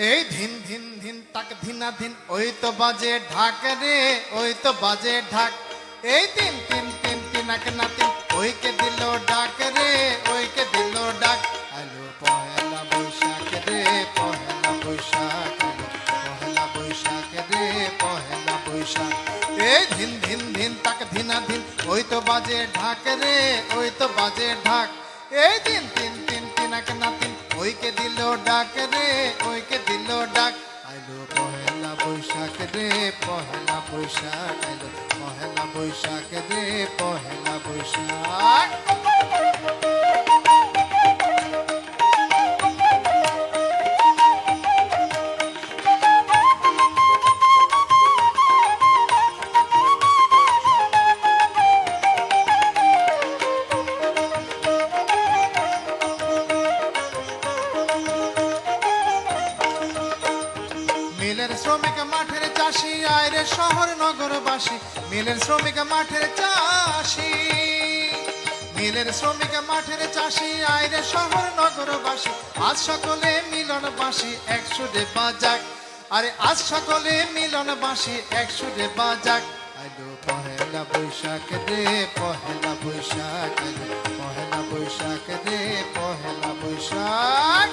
এই ধিন ধিন ধিন তাক ধিনা ধিন ওই তো বাজে ঢাক রে, ওই তো বাজে ঢাক। এই তিন তিন তিন তিনাক না তিন ওইকে দিল ডাক রে, ওইকে দিল ডাক। আলো পহেলা বৈশাখ রে, পহেলা বৈশাখ, পহেলা বৈশাখ রে, পহেলা বৈশাখ। এই ধিন ধিন ধিন তাক ধিনা ধিন ওই তো বাজে ঢাক রে, ওই তো বাজে ঢাক। এই তিন তিন তিন তিনাক না তিন ওইকে দিল ডাক রে, ওইকে দিল ডাক। আইলো পহেলা বৈশাখ রে, পহেলা বৈশাখ, আইলো পহেলা বৈশাখ রে, পহেলা বৈশাখ। মিলের শ্রমিক মাঠের চাষি আইরে শহর নগরবাসী। মিলের শ্রমিক মাঠের চাষি, মিলের শ্রমিক মাঠের চাষি আইরে শহর নগরবাসী। আজ সকলে মিলনবাসী একসুরে বাজাক, আরে আজ সকলে মিলনবাসী একসুরে বাজাক। আইলো পহেলা বৈশাখ রে, পহেলা বৈশাখ, আইলো পহেলা বৈশাখ রে, পহেলা বৈশাখ।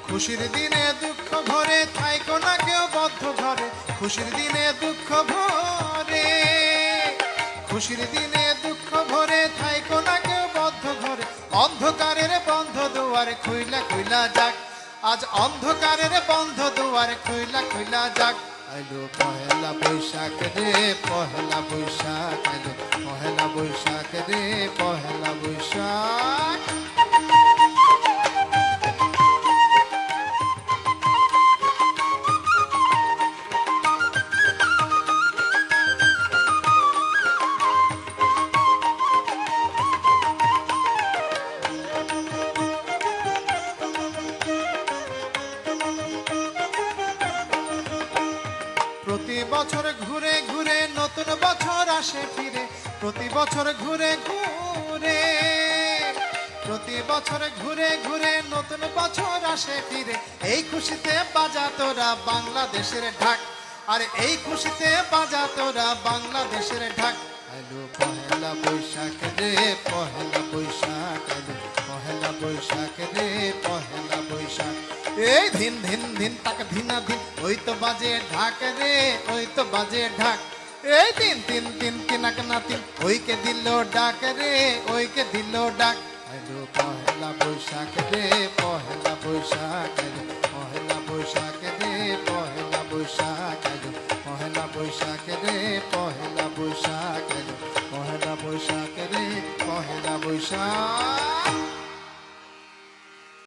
খুশির দিনে দুঃখ ভরে থাইকো না কেউ বদ্ধ ঘরে। খুশির দিনে দুঃখ ভরে, খুশির দিনে দুঃখ ভরে থাইকো না কেউ বদ্ধ ঘরে। অন্ধকারের বন্ধ দুয়ারে খুইলা খুইলা যাক, আজ অন্ধকারের বন্ধ দুয়ারে খুইলা খুইলা যাক। আইলো পহেলা বৈশাখ রে, পহেলা বৈশাখ, আইলো পহেলা বৈশাখ রে, পহেলা বৈশাখ। প্রতি বছর ঘুরে ঘুরে নতুন বছর আসে ফিরে। প্রতি বছর ঘুরে ঘুরে, প্রতি বছর ঘুরে ঘুরে নতুন বছর আসে ফিরে। এই খুশিতে বাজা তোরা বাংলাদেশের ঢাক, আর এই খুশিতে বাজা তোরা বাংলাদেশের ঢাক। আইলো পহেলা বৈশাখ রে, পহেলা বৈশাখ, আইলো পহেলা বৈশাখ রে, পহেলা বৈশাখ। এই ধিন ধিন ধিন তাক ধিনা ধিন ওই তো বাজে ঢাক রে, ওই তো বাজে ঢাক। এই তিন তিন তিন তিনাক না তিন ওইকে দিল ডাক রে, ওইকে দিল ডাক। আইলো পহেলা বৈশাখ রে, পহেলা বৈশাখ।